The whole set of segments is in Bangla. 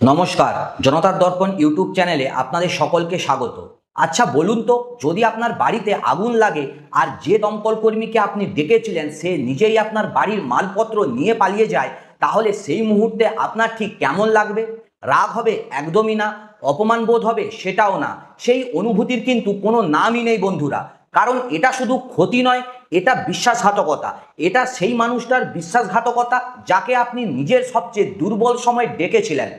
নমস্কার, জনতার দর্পণ ইউটিউব চ্যানেলে আপনাদের সকলকে স্বাগত। আচ্ছা বলুন তো, যদি আপনার বাড়িতে আগুন লাগে আর যে দমকল কর্মীকে আপনি ডেকেছিলেন সে নিজেই আপনার বাড়ির মালপত্র নিয়ে পালিয়ে যায়, তাহলে সেই মুহূর্তে আপনার ঠিক কেমন লাগবে? রাগ হবে? একদমই না। অপমান বোধ হবে? সেটাও না। সেই অনুভূতির কিন্তু কোনো নামই নেই বন্ধুরা। কারণ এটা শুধু ক্ষতি নয়, এটা বিশ্বাসঘাতকতা। এটা সেই মানুষটার বিশ্বাসঘাতকতা যাকে আপনি নিজের সবচেয়ে দুর্বল সময় ডেকেছিলেন।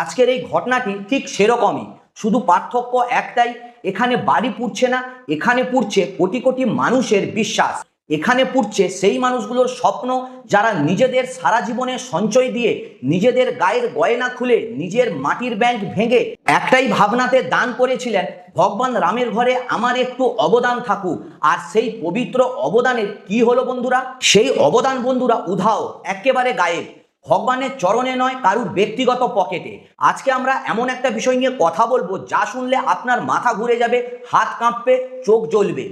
আজকের এই ঘটনাটি ঠিক সেরকমই, শুধু পার্থক্য একটাই, এখানে বাড়ি পুড়ছে না, এখানে পুড়ছে কোটি কোটি মানুষের বিশ্বাস। এখানে পুড়ছে সেই মানুষগুলোর স্বপ্ন যারা নিজেদের সারা জীবনের সঞ্চয় দিয়ে, নিজেদের গায়ের গয়না খুলে, নিজের মাটির ব্যাংক ভেঙে একটাই ভাবনাতে দান করেছিলেন, ভগবান রামের ঘরে আমার একটু অবদান থাকুক। আর সেই পবিত্র অবদানের কি হলো বন্ধুরা? সেই অবদান বন্ধুরা উধাও, একেবারে গায়েব। ভগবানের চরণে নয়, কারুর ব্যক্তিগত পকেটে। আজকে আমরা এমন একটা বিষয় নিয়ে কথা বলবো যা শুনলে আপনার মাথা ঘুরে যাবে, হাত কাঁপবে, চোখ জ্বলবে।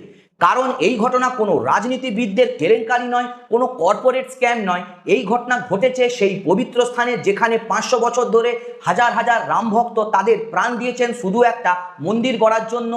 কারণ এই ঘটনা কোনো রাজনীতিবিদদের কেলেঙ্কারি নয়, কোনো কর্পোরেট স্ক্যাম নয়। এই ঘটনা ঘটেছে সেই পবিত্র স্থানে যেখানে 500 বছর ধরে হাজার হাজার রাম ভক্ত তাদের প্রাণ দিয়েছেন শুধু একটা মন্দির গড়ার জন্য,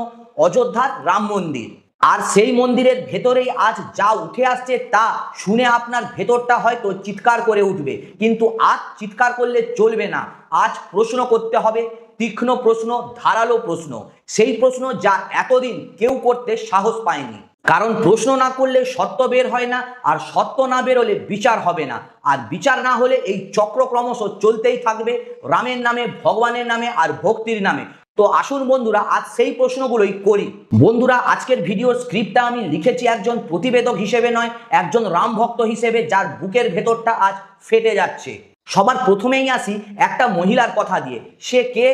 অযোধ্যার রাম মন্দির। আর সেই মন্দিরের ভেতরেই আজ যা উঠে আসছে তা শুনে আপনার ভেতরটা হয়তো চিৎকার করে উঠবে, কিন্তু আজ চিৎকার করলে চলবে না। আজ প্রশ্ন করতে হবে, তীক্ষ্ণ প্রশ্ন, ধারালো প্রশ্ন, সেই প্রশ্ন যা এতদিন কেউ করতে সাহস পায়নি। কারণ প্রশ্ন না করলে সত্য বের হয় না, আর সত্য না বেরোলে বিচার হবে না, আর বিচার না হলে এই চক্র ক্রমশ চলতেই থাকবে, রামের নামে, ভগবানের নামে আর ভক্তির নামে। তো আসুন বন্ধুরা, আজ সেই প্রশ্নগুলোই করি। বন্ধুরা, আজকের ভিডিওর স্ক্রিপ্টটা আমি লিখেছি একজন প্রতিবেদক হিসেবে নয়, একজন রাম ভক্ত হিসেবে যার বুকের ভেতরটা আজ ফেটে যাচ্ছে। সবার প্রথমেই আসি একটা মহিলার কথা দিয়ে। সে কে?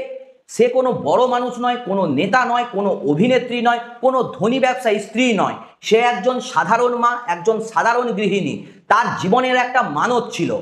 সে কোনো বড় মানুষ নয়, কোনো নেতা নয়, কোনো অভিনেত্রী নয়, কোনো ধনী ব্যবসায়ী স্ত্রী নয়। সে একজন সাধারণ মা, একজন সাধারণ গৃহিণী। তার জীবনের একটা মানত ছিল।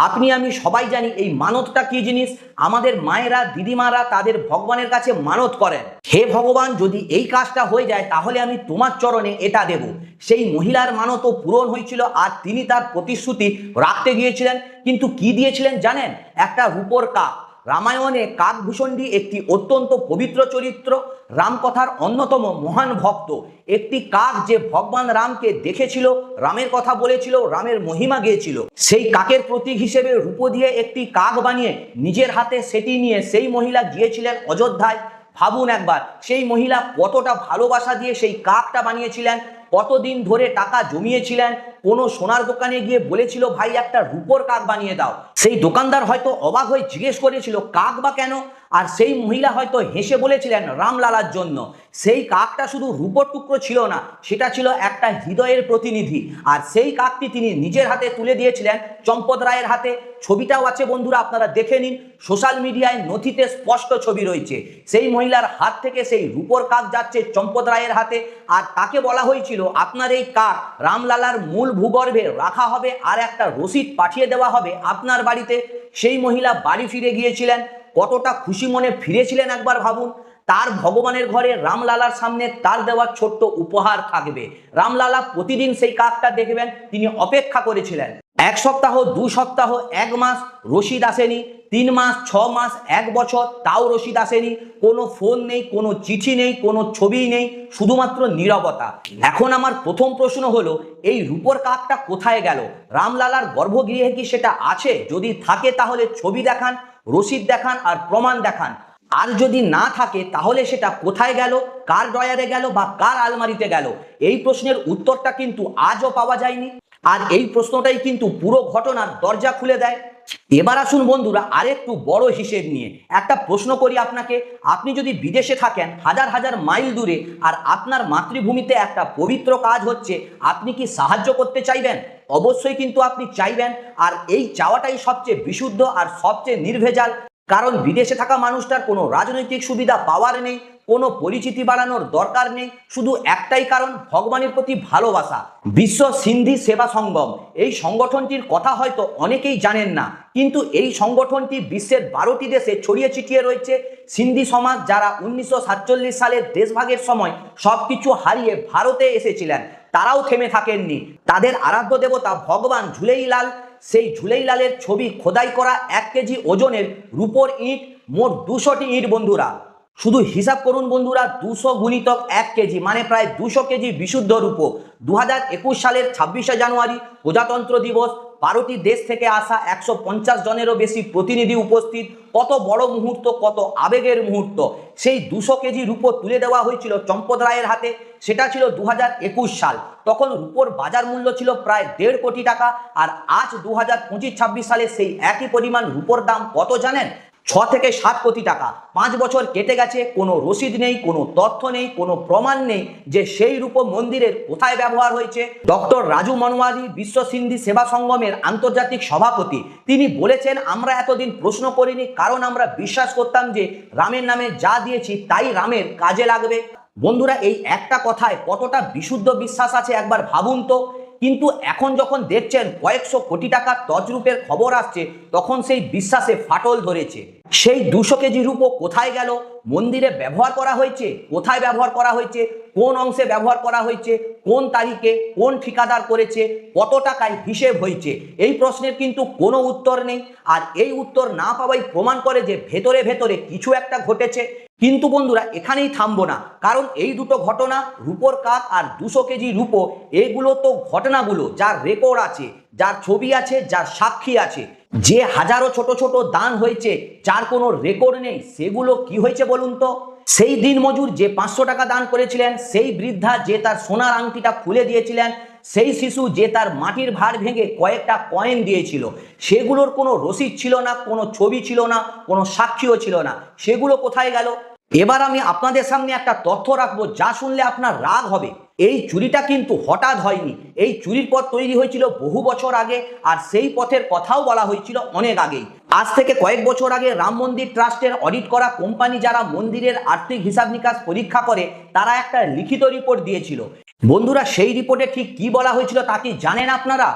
আপনি আমি সবাই জানি এই মানতটা কি জিনিস। আমাদের মায়েরা, দিদিমারা তাদের ভগবানের কাছে মানত করেন, হে ভগবান যদি এই কাজটা হয়ে যায় তাহলে আমি তোমার চরণে এটা দেব। সেই মহিলার মানতও পূরণ হয়েছিল, আর তিনি তার প্রতিশ্রুতি রাখতে গিয়েছিলেন। কিন্তু কি দিয়েছিলেন জানেন? একটা রূপোর কাক। রামায়ণে কাকভূষণটি একটি অত্যন্ত পবিত্র চরিত্র, রামকথার অন্যতম মহান ভক্ত। একটি কাক যে ভগবান রামকে দেখেছিল, রামের কথা বলেছিল, রামের মহিমা গেয়েছিল। সেই কাকের প্রতীক হিসেবে রূপো দিয়ে একটি কাক বানিয়ে নিজের হাতে সেটি নিয়ে সেই মহিলা গিয়েছিলেন অযোধ্যায়। ভাবুন একবার, সেই মহিলা কতটা ভালোবাসা দিয়ে সেই কাকটা বানিয়েছিলেন, কতদিন ধরে টাকা জমিয়েছিলেন। কোনো সোনার দোকানে গিয়ে বলেছিল, ভাই একটা রূপোর কাক বানিয়ে দাও। সেই দোকানদার হয়তো অবাক হয়ে জিজ্ঞেস করেছিল, কাক বা কেন? আর সেই মহিলা হয়তো হেসে বলেছিলেন, রামলালার জন্য। সেই কাকটা শুধু রূপোর টুকরো ছিল না, সেটা ছিল একটা হৃদয়ের প্রতিনিধি। আর সেই কাকটি তিনি নিজের হাতে তুলে দিয়েছিলেন চম্পদ রায়ের হাতে। ছবিটাও আছে বন্ধুরা, আপনারা দেখে নিন। সোশ্যাল মিডিয়ায় নথিতে স্পষ্ট ছবি রয়েছে। সেই মহিলার হাত থেকে সেই রূপোর কাক যাচ্ছে চম্পদ রায়ের হাতে। আর তাকে বলা হয়েছিল, আপনার এই কাক রামলালার মূল ভূগর্ভে রাখা হবে, আর একটা রসিদ পাঠিয়ে দেওয়া হবে আপনার বাড়িতে। সেই মহিলা বাড়ি ফিরে গিয়েছিলেন, কতটা খুশি মনে ফিরেছিলেন একবার ভাবুন। তার ভগবানের ঘরে রামলালার সামনে তার দেওয়া ছোট্ট উপহার থাকবে। রামলালা প্রতিদিন সেই কাকটা দেখবেন, তিনি অপেক্ষা করেছিলেন। 1 সপ্তাহ, 2 সপ্তাহ, 1 মাস, রসিদ আসেনি। 3 মাস, 6 মাস, 1 বছর, তাও রসিদ আসেনি। কোনো ফোন নেই, কোনো চিঠি নেই, কোনো ছবি নেই, শুধুমাত্র নীরবতা। এখন আমার প্রথম প্রশ্ন হলো, এই রূপোর কাকটা কোথায় গেল? রামলালার গর্ভগৃহে কি সেটা আছে? যদি থাকে তাহলে ছবি দেখান, রসিদ দেখান, আর প্রমাণ দেখান। আর যদি না থাকে তাহলে সেটা কোথায় গেল, কার ড্রয়ারে গেল, বা কার আলমারিতে গেল? এই প্রশ্নের উত্তরটা কিন্তু আজও পাওয়া যায়নি। আর এই প্রশ্নটাই কিন্তু পুরো ঘটনার দরজা খুলে দেয়। এবার আসুন বন্ধুরা, আরেকটু বড় হিসেব নিয়ে একটা প্রশ্ন করি আপনাকে। আপনি যদি বিদেশে থাকেন, হাজার হাজার মাইল দূরে, আর আপনার মাতৃভূমিতে একটা পবিত্র কাজ হচ্ছে, আপনি কি সাহায্য করতে চাইবেন? অবশ্যই কিন্তু আপনি চাইবেন। আর এই চাওয়াটাই সবচেয়ে বিশুদ্ধ আর সবচেয়ে নির্ভেজাল। কারণ বিদেশে থাকা মানুষটার কোনো রাজনৈতিক সুবিধা পাওয়ার নেই, কোনো পরিচিতি বাড়ানোর দরকার নেই, শুধু একটাই কারণ, ভগবানের প্রতি ভালোবাসা। বিশ্ব সিন্ধি সেবা সঙ্গম, এই সংগঠনটির কথা হয়তো অনেকেই জানেন না, কিন্তু এই সংগঠনটি বিশ্বের 12টি দেশে ছড়িয়ে ছিটিয়ে রয়েছে। সিন্ধি সমাজ যারা 1947 সালের দেশভাগের সময় সবকিছু হারিয়ে ভারতে এসেছিলেন, তারাও থেমে থাকেননি। তাদের আরাধ্য দেবতা ভগবান ঝুলেইলাল, সেই ঝুলেইলালের ছবি খোদাই করা 1 কেজি ওজনের রূপোর ইট মোট 200টি ইট বন্ধুরা। শুধু হিসাব করুন বন্ধুরা, 200 গুণিতক 1 কেজি মানে প্রায় 200 কেজি বিশুদ্ধ রূপো। 2021 সালের 26শে জানুয়ারি প্রজাতন্ত্র দিবস, 12টি দেশ থেকে আসা 150 জনেরও বেশি প্রতিনিধি উপস্থিত। কত বড় মুহূর্ত, কত আবেগের মুহূর্ত। সেই 200 কেজি রূপো তুলে দেওয়া হয়েছিল চম্পত রায়ের হাতে। সেটা ছিল 2021 সাল। তখন রূপোর বাজার মূল্য ছিল প্রায় 1.5 কোটি টাকা। আর আজ 2025-26 সালে সেই একই পরিমাণ রূপোর দাম কত জানেন? 6 থেকে 7 কোটি টাকা। 5 বছর কেটে গেছে, কোনো রসিদ নেই, কোনো তথ্য নেই, কোনো প্রমাণ নেই যে সেই রূপো মন্দিরের কোথায় ব্যবহার হয়েছে। ডক্টর রাজু মনোয়ারি, বিশ্ব সিন্ধি সেবা সঙ্গমের আন্তর্জাতিক সভাপতি, তিনি বলেছেন, আমরা এতদিন প্রশ্ন করিনি, কারণ আমরা বিশ্বাস করতাম যে রামের নামে যা দিয়েছি তাই রামের কাজে লাগবে। বন্ধুরা, এই একটা কথায় কতটা বিশুদ্ধ বিশ্বাস আছে একবার ভাবুন তো। কিন্তু এখন যখন দেখছেন কয়েকশো কোটি টাকার তছরূপের খবর আসছে, তখন সেই বিশ্বাসে ফাটল ধরেছে। সেই 200 কেজি রূপো কোথায় গেল? মন্দিরে ব্যবহার করা হয়েছে? কোথায় ব্যবহার করা হয়েছে? কোন অংশে ব্যবহার করা হয়েছে? কোন তারিখে? কোন ঠিকাদার করেছে? কত টাকায় হিসেব হয়েছে? এই প্রশ্নের কিন্তু কোনো উত্তর নেই। আর এই উত্তর না পাওয়াই প্রমাণ করে যে ভেতরে ভেতরে কিছু একটা ঘটেছে। কিন্তু বন্ধুরা, এখানেই থামবো না, কারণ এই দুটো ঘটনা, রূপোর কাক আর 200 কেজি রূপো, এগুলো তো ঘটনাগুলো যার রেকর্ড আছে, যার ছবি আছে, যার সাক্ষী আছে। যে হাজারো ছোট ছোট দান হয়েছে, যার কোনো রেকর্ড নেই, সেগুলো কি হয়েছে বলুন তো? সেই দিনমজুর যে 500 টাকা দান করেছিলেন, সেই বৃদ্ধা যে তার সোনার আংটিটা খুলে দিয়েছিলেন, সেই শিশু যে তার মাটির ভাঁড় ভেঙে কয়েকটা কয়েন দিয়েছিল, সেগুলোর কোনো রসিদ ছিল না, কোনো ছবি ছিল না, কোনো সাক্ষীও ছিল না। সেগুলো কোথায় গেল? এবার আমি আপনাদের সামনে একটা তথ্য রাখবো, যা শুনলে আপনার রাগ হবে। এই চুরিটা কিন্তু হঠাৎ হয়নি। এই চুরির পথ তৈরি হয়েছিল বহু বছর আগে, আর সেই পথের কথাও বলা হয়েছিল অনেক আগেই। আজ থেকে কয়েক বছর আগে রাম মন্দির ট্রাস্টের অডিট করা কোম্পানি যারা মন্দিরের আর্থিক হিসাব নিকাশ পরীক্ষা করে, তারা একটা লিখিত রিপোর্ট দিয়েছিল। বন্ধুরা, সেই রিপোর্টে ঠিক কি বলা হয়েছিল তা কি জানেন আপনারা?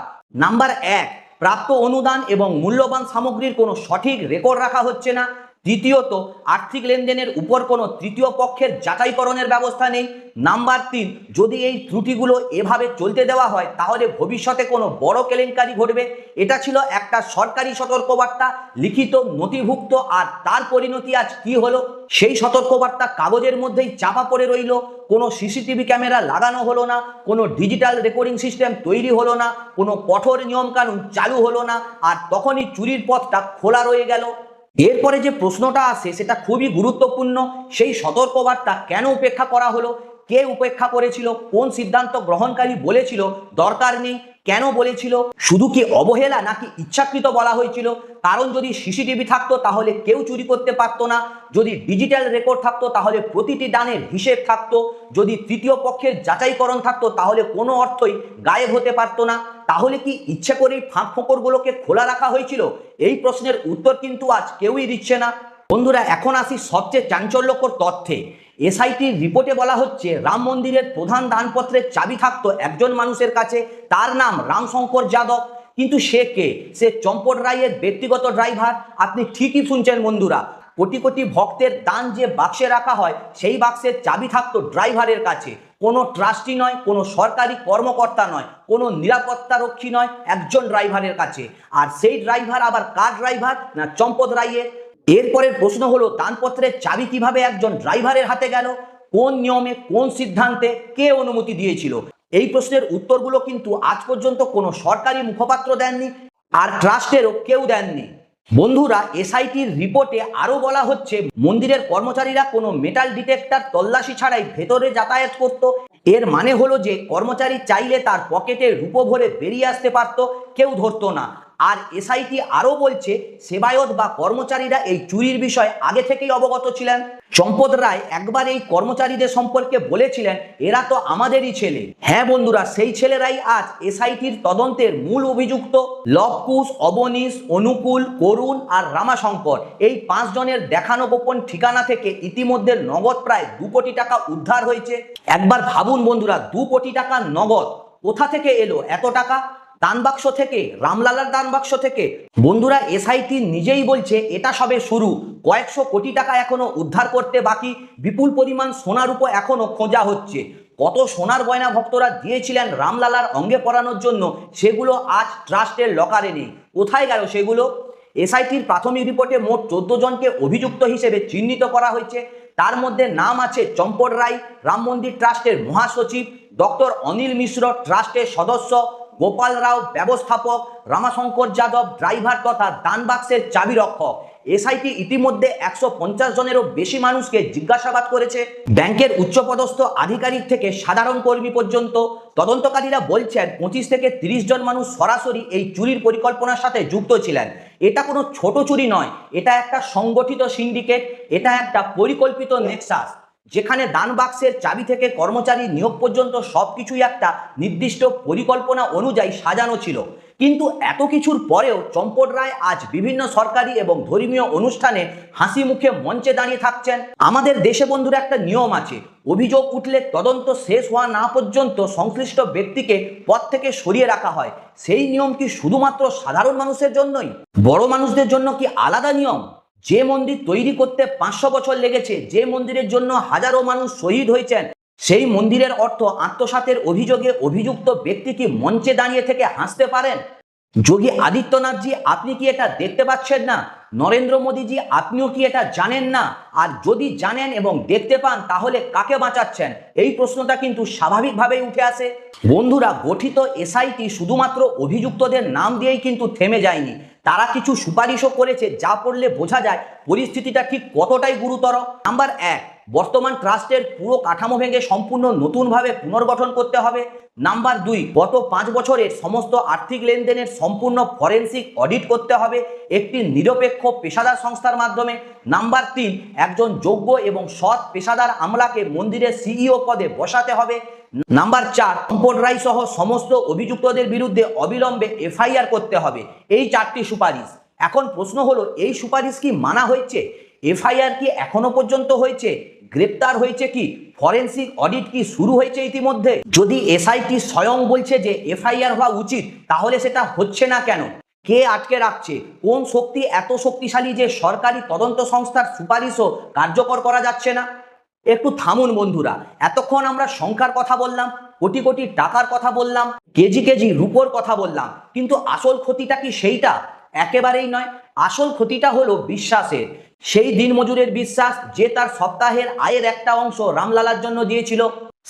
নাম্বার 1, প্রাপ্ত অনুদান এবং মূল্যবান সামগ্রীর কোনো সঠিক রেকর্ড রাখা হচ্ছে না। দ্বিতীয়ত, আর্থিক লেনদেনের উপর কোনো তৃতীয় পক্ষের যাচাইকরণের ব্যবস্থা নেই। নাম্বার 3, যদি এই ত্রুটিগুলো এভাবে চলতে দেওয়া হয়, তাহলে ভবিষ্যতে কোনো বড় কেলেঙ্কারি ঘটবে। এটা ছিল একটা সরকারি সতর্কবার্তা, লিখিত, নথিভুক্ত। আর তার পরিণতি আজ কি হলো? সেই সতর্কবার্তা কাগজের মধ্যেই চাপা পড়ে রইল। কোনো সিসিটিভি ক্যামেরা লাগানো হলো না, কোনো ডিজিটাল রেকর্ডিং সিস্টেম তৈরি হলো না, কোনো কঠোর নিয়মকানুন চালু হলো না। আর তখনই চুরির পথটা খোলা রয়ে গেল। এরপরে যে প্রশ্নটা আসে সেটা খুবই গুরুত্বপূর্ণ। সেই সতর্কবার্তা কেন উপেক্ষা করা হলো? কে উপেক্ষা করেছিল? কোন সিদ্ধান্ত গ্রহণকারী বলেছিল দরকার নেই? কেন বলেছিল? শুধু কি অবহেলা নাকি ইচ্ছাকৃত বলা হয়েছিল? কারণ যদি সিসিটিভি থাকতো তাহলে কেউ চুরি করতে পারতো না। যদি ডিজিটাল রেকর্ড থাকতো তাহলে প্রতিটি দানের হিসেব থাকতো। যদি তৃতীয় পক্ষের যাচাইকরণ থাকতো তাহলে কোনো অর্থই গায়েব হতে পারতো না। তাহলে কি ইচ্ছে করেই ফাঁক ফোকরগুলোকে খোলা রাখা হয়েছিল? এই প্রশ্নের উত্তর কিন্তু আজ কেউই দিচ্ছে না। বন্ধুরা, এখন আসি সবচেয়ে চাঞ্চল্যকর তথ্যে। এসআইটির রিপোর্টে বলা হচ্ছে, রাম মন্দিরের প্রধান দানপত্রের চাবি থাকতো একজন মানুষের কাছে, তার নাম রামশঙ্কর যাদব। কিন্তু সে কে? সে চম্পট রায়ের ব্যক্তিগত ড্রাইভার। আপনি ঠিকই শুনছেন বন্ধুরা, কোটি কোটি ভক্তের দান যে বাক্সে রাখা হয়, সেই বাক্সের চাবি থাকতো ড্রাইভারের কাছে। কোনো ট্রাস্টি নয়, কোনো সরকারি কর্মকর্তা নয়, কোনো নিরাপত্তা রক্ষী নয়, একজন ড্রাইভারের কাছে। আর সেই ড্রাইভার আবার কার ড্রাইভার? না, চম্পত রায়ের। এরপরের প্রশ্ন হলো, দানপত্রের চাবি কিভাবে একজন ড্রাইভারের হাতে গেল? কোন নিয়মে, কোন সিদ্ধান্তে, কে অনুমতি দিয়েছিল? এই প্রশ্নের উত্তরগুলো কিন্তু আজ পর্যন্ত কোনো সরকারি মুখপাত্র দেননি, আর ট্রাস্টেরও কেউ দেননি। বন্ধুরা, এসআইটির রিপোর্টে আরো বলা হচ্ছে, মন্দিরের কর্মচারীরা কোনো মেটাল ডিটেক্টর তল্লাশি ছাড়াই ভেতরে যাতায়াত করত। এর মানে হলো যে কর্মচারী চাইলে তার পকেটে রূপো ভরে বেরিয়ে আসতে পারত, কেউ ধরতো না। আর এসআইটি আরো বলছে, সেবায়ত বা কর্মচারীরা এই চুরির বিষয়ে আগে থেকেই অবগত ছিলেন। চম্পত রায় একবার এই কর্মচারীদের সম্পর্কে বলেছিলেন, এরা তো আমাদেরই ছেলে। হ্যাঁ বন্ধুরা, সেই ছেলেরাই আজ এসআইটির তদন্তের মূল অভিযুক্ত। লবকুশ, অবনীশ, অনুকূল, করুণ আর রামাশঙ্কর, এই 5 জনের দেখানো গোপন ঠিকানা থেকে ইতিমধ্যে নগদ প্রায় 2 কোটি টাকা উদ্ধার হয়েছে। একবার ভাবুন বন্ধুরা, 2 কোটি টাকা নগদ কোথা থেকে এলো এত টাকা? দানবাক্স থেকে, রামলালার দানবাক্স থেকে। বন্ধুরা, এসআইটি নিজেই বলছে এটা সবে শুরু। কয়েকশো কোটি টাকা এখনো উদ্ধার করতে বাকি। বিপুল পরিমাণ সোনার উপর এখনো খোঁজা হচ্ছে। কত সোনার গয়না ভক্তরা দিয়েছিলেন রামলালার অঙ্গে পরানোর জন্য, সেগুলো আজ ট্রাস্টের লকারে নেই। কোথায় গেল সেগুলো? এসআইটির প্রাথমিক রিপোর্টে মোট 14 জনকে অভিযুক্ত হিসেবে চিহ্নিত করা হয়েছে। তার মধ্যে নাম আছে চম্পট রায়, রাম মন্দির ট্রাস্টের মহাসচিব, ডক্টর অনিল মিশ্র ট্রাস্টের সদস্য, গোপাল রাও ব্যবস্থাপক, রামাশঙ্কর যাদব ড্রাইভার তথা দানবাক্সের চাবি রক্ষক। এসআইটি ইতিমধ্যে 150 জনেরও বেশি মানুষকে জিজ্ঞাসাবাদ করেছে, ব্যাংকের উচ্চপদস্থ আধিকারিক থেকে সাধারণ কর্মী পর্যন্ত। তদন্তকারীরা বলছেন 25 থেকে 30 জন মানুষ সরাসরি এই চুরির পরিকল্পনার সাথে যুক্ত ছিলেন। এটা কোনো ছোট চুরি নয়, এটা একটা সংগঠিত সিন্ডিকেট, এটা একটা পরিকল্পিত নেক্সাস, যেখানে দান বাক্সের চাবি থেকে কর্মচারী নিয়োগ পর্যন্ত সবকিছুই একটা নির্দিষ্ট পরিকল্পনা অনুযায়ী সাজানো ছিল। কিন্তু এত কিছুর পরেও চম্পট রায় আজ বিভিন্ন সরকারি এবং ধর্মীয় অনুষ্ঠানে হাসি মুখে মঞ্চে দাঁড়িয়ে থাকছেন। আমাদের দেশে বন্ধুরা একটা নিয়ম আছে, অভিযোগ উঠলে তদন্ত শেষ হওয়া না পর্যন্ত সংশ্লিষ্ট ব্যক্তিকে পদ থেকে সরিয়ে রাখা হয়। সেই নিয়ম কি শুধুমাত্র সাধারণ মানুষের জন্যই? বড় মানুষদের জন্য কি আলাদা নিয়ম? যে মন্দির তৈরি করতে 500 বছর লেগেছে, যে মন্দিরের জন্য হাজারো মানুষ শহীদ হয়েছেন, সেই মন্দিরের অর্থ আত্মসাতের অভিযোগে অভিযুক্ত ব্যক্তি কি মঞ্চে দাঁড়িয়ে থেকে হাসতে পারেন? যোগী আদিত্যনাথজি, আপনি কি এটা দেখতে পাচ্ছেন না? নরেন্দ্র মোদীজি, আপনিও কি এটা জানেন না? আর যদি জানেন এবং দেখতে পান, তাহলে কাকে বাঁচাচ্ছেন? এই প্রশ্নটা কিন্তু স্বাভাবিকভাবেই উঠে আসে। বন্ধুরা, গঠিত এসআইটি শুধুমাত্র অভিযুক্তদের নাম দিয়েই কিন্তু থেমে যায়নি, তারা কিছু সুপারিশও করেছে, যা পড়লে বোঝা যায় পরিস্থিতিটা ঠিক কতটাই গুরুতর। নাম্বার 1, বর্তমান ট্রাস্টের পুরো কাঠামো ভেঙে সম্পূর্ণ নতুনভাবে পুনর্গঠন করতে হবে। নাম্বার 2, গত 5 বছরের সমস্ত আর্থিক লেনদেনের সম্পূর্ণ ফরেনসিক অডিট করতে হবে একটি নিরপেক্ষ পেশাদার সংস্থার মাধ্যমে। নাম্বার 3, একজন যোগ্য এবং সৎ পেশাদার আমলাকে মন্দিরের সিইও পদে বসাতে হবে। নাম্বার 4, চম্পট রায় সহ সমস্ত অভিযুক্তদের বিরুদ্ধে অবিলম্বে এফআইআর করতে হবে। এই 4টি সুপারিশ। এখন প্রশ্ন হলো, এই সুপারিশ কি মানা হয়েছে? এফআইআর কি এখনো পর্যন্ত হয়েছে? গ্রেপ্তার হয়েছে কি? ফরেনসিক অডিট কি শুরু হয়েছে ইতিমধ্যে? যদি এসআইটি স্বয়ং বলছে যে এফআইআর হওয়া উচিত, তাহলে সেটা হচ্ছে না কেন? কে আটকে রাখছে? কোন শক্তি এত শক্তিশালী যে সরকারি তদন্ত সংস্থার সুপারিশও কার্যকর করা যাচ্ছে না? একটু থামুন বন্ধুরা, এতক্ষণ আমরা সংখ্যার কথা বললাম, কোটি কোটি টাকার কথা বললাম, কেজি কেজি রূপোর কথা বললাম, কিন্তু আসল ক্ষতিটা কি সেইটা? একেবারেই নয়। আসল ক্ষতিটা হলো বিশ্বাসের। সেই দিনমজুরের বিশ্বাস, যে তার সপ্তাহের আয়ের একটা অংশ রামলালার জন্য দিয়েছিল।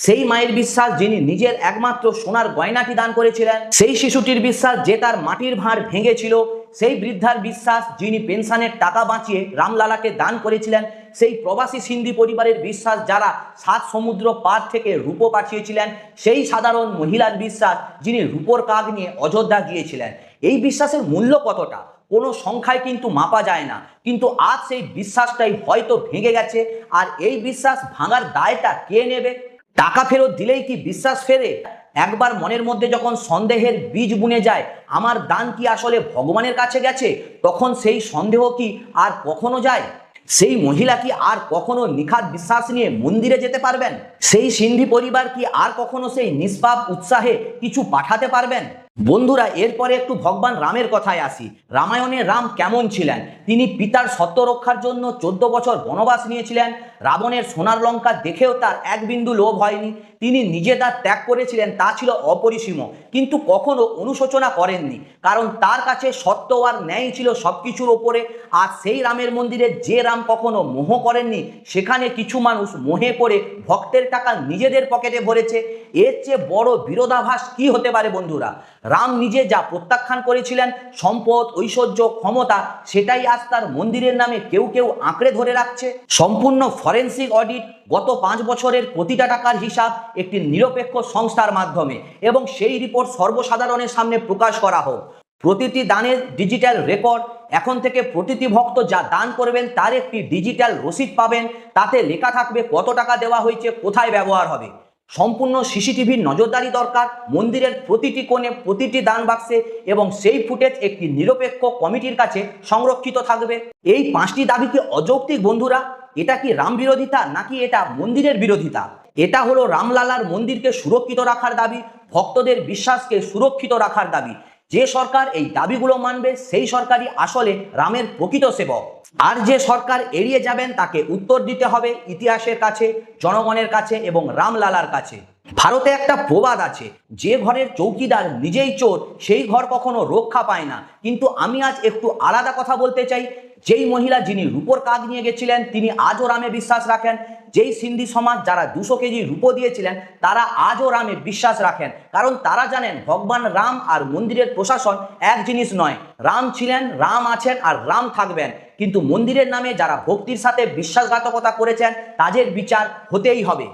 সেই মায়ের বিশ্বাস, যিনি নিজের একমাত্র সোনার গয়নাটি দান করেছিলেন। সেই শিশুটির বিশ্বাস, যে তার মাটির ভাঁড় ভেঙেছিল। সেই বৃদ্ধার বিশ্বাস, যিনি পেনশনের টাকা বাঁচিয়ে রামলালাকে দান করেছিলেন। সেই প্রবাসী সিন্ধি পরিবারের বিশ্বাস, যারা 7 সমুদ্র পার থেকে রূপো পাঠিয়েছিলেন। সেই সাধারণ মহিলার বিশ্বাস, যিনি রূপোর কাক নিয়ে অযোধ্যা গিয়েছিলেন। এই বিশ্বাসের মূল্য কতটা কোনো সংখ্যায় কিন্তু মাপা যায় না, কিন্তু আজ সেই বিশ্বাসটাই হয়তো ভেঙে গেছে। আর এই বিশ্বাস ভাঙার দায়টা কে নেবে? টাকা ফেরত দিলেই কি বিশ্বাস ফেরে? একবার মনের মধ্যে যখন সন্দেহের বীজ বুনে যায়, আমার দান কি আসলে ভগবানের কাছে গেছে, তখন সেই সন্দেহ কি আর কখনো যায়? সেই মহিলা কি আর কখনো নিখাদ বিশ্বাস নিয়ে মন্দিরে যেতে পারবেন? সেই সিন্ধি পরিবার কি আর কখনো সেই নিষ্পাপ উৎসাহে কিছু পাঠাতে পারবেন? বন্ধুরা, এরপরে একটু ভগবান রামের কথায় আসি। রামায়ণে রাম কেমন ছিলেন? তিনি পিতার সত্য রক্ষার জন্য 14 বছর বনবাস নিয়েছিলেন। রাবণের সোনার লঙ্কা দেখেও তার এক বিন্দু লোভ হয়নি। তিনি নিজে তার ত্যাগ করেছিলেন, তা ছিল অপরিসীম, কিন্তু কখনো অনুশোচনা করেননি, কারণ তার কাছে সত্য আর ন্যায় ছিল সবকিছুর ওপরে। আর সেই রামের মন্দিরে যে রাম কখনো মোহ করেননি, সেখানে কিছু মানুষ মোহে পড়ে ভক্তের টাকা নিজেদের পকেটে ভরেছে। এর চেয়ে বড় বিরোধাভাস কি হতে পারে বন্ধুরা? রাম নিজে যা প্রত্যাখ্যান করেছিলেন, সম্পদ, ঐশ্বর্য, ক্ষমতা, সেটাই আজ তার মন্দিরের নামে কেউ কেউ আঁকড়ে ধরে রাখছে। সম্পূর্ণ ফরেনসিক অডিট, গত 5 বছরের প্রতিটা টাকার হিসাব একটি নিরপেক্ষ সংস্থার মাধ্যমে, এবং সেই রিপোর্ট সর্বসাধারণের সামনে প্রকাশ করা হোক। প্রতিটি দানের ডিজিটাল রেকর্ড। এখন থেকে প্রতিটি ভক্ত যা দান করবেন তার একটি ডিজিটাল রসিদ পাবেন। তাতে লেখা থাকবে কত টাকা দেওয়া হয়েছে, কোথায় ব্যবহার হবে। সম্পূর্ণ সিসিটিভির নজরদারি দরকার মন্দিরের প্রতিটি কোণে, প্রতিটি দান বাক্সে, এবং সেই ফুটেজ একটি নিরপেক্ষ কমিটির কাছে সংরক্ষিত থাকবে। এই 5টি দাবি কি অযৌক্তিক বন্ধুরা? এটা কি রাম বিরোধিতা, নাকি এটা মন্দিরের বিরোধিতা? এটা হলো রামলালার মন্দিরকে সুরক্ষিত রাখার দাবি, ভক্তদের বিশ্বাসকে সুরক্ষিত রাখার দাবি। যে সরকার এই দাবিগুলো মানবে, সেই সরকারই আসলে রামের প্রকৃত সেবক। আর যে সরকার এড়িয়ে যাবেন, তাকে উত্তর দিতে হবে ইতিহাসের কাছে, জনগণের কাছে এবং রামলালার কাছে। ভারতে একটা প্রবাদ আছে, যে ঘরের চৌকিদার নিজেই চোর সেই ঘর কখনো রক্ষা পায় না। কিন্তু আমি আজ একটু আলাদা কথা বলতে চাই। যেই মহিলা যিনি রূপোর কাজ নিয়ে গেছিলেন তিনি আজও রামে বিশ্বাস রাখেন। যেই সিন্ধি সমাজ যারা 200 কেজি রূপো দিয়েছিলেন তারা আজও রামে বিশ্বাস রাখেন, কারণ তারা জানেন ভগবান রাম আর মন্দিরের প্রশাসন এক জিনিস নয়। রাম ছিলেন, রাম আছেন আর রাম থাকবেন, কিন্তু মন্দিরের নামে যারা ভক্তির সাথে বিশ্বাসঘাতকতা করেছেন তাদের বিচার হতেই হবে।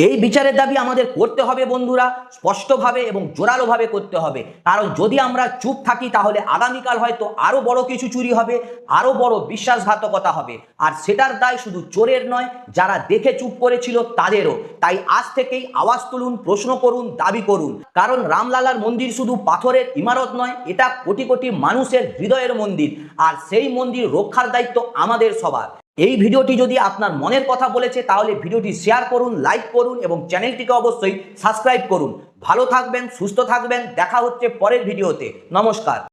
এই বিচারের দাবি আমাদের করতে হবে বন্ধুরা, স্পষ্টভাবে এবং জোরালোভাবে করতে হবে। কারণ যদি আমরা চুপ থাকি তাহলে আগামীকাল হয়তো আরো বড় কিছু চুরি হবে, আরো বড় বিশ্বাসঘাতকতা হবে, আর সেটার দায় শুধু চোরের নয়, যারা দেখে চুপ করেছিল তাদেরও। তাই আজ থেকেই আওয়াজ তুলুন, প্রশ্ন করুন, দাবি করুন। কারণ রামলালার মন্দির শুধু পাথরের ইমারত নয়, এটা কোটি কোটি মানুষের হৃদয়ের মন্দির, আর সেই মন্দির রক্ষার দায়িত্ব আমাদের সবার। এই ভিডিওটি যদি আপনার মনের কথা বলেছে তাহলে ভিডিওটি শেয়ার করুন, লাইক করুন এবং চ্যানেলটিকে অবশ্যই সাবস্ক্রাইব করুন। ভালো থাকবেন, সুস্থ থাকবেন, দেখা হচ্ছে পরের ভিডিওতে। নমস্কার।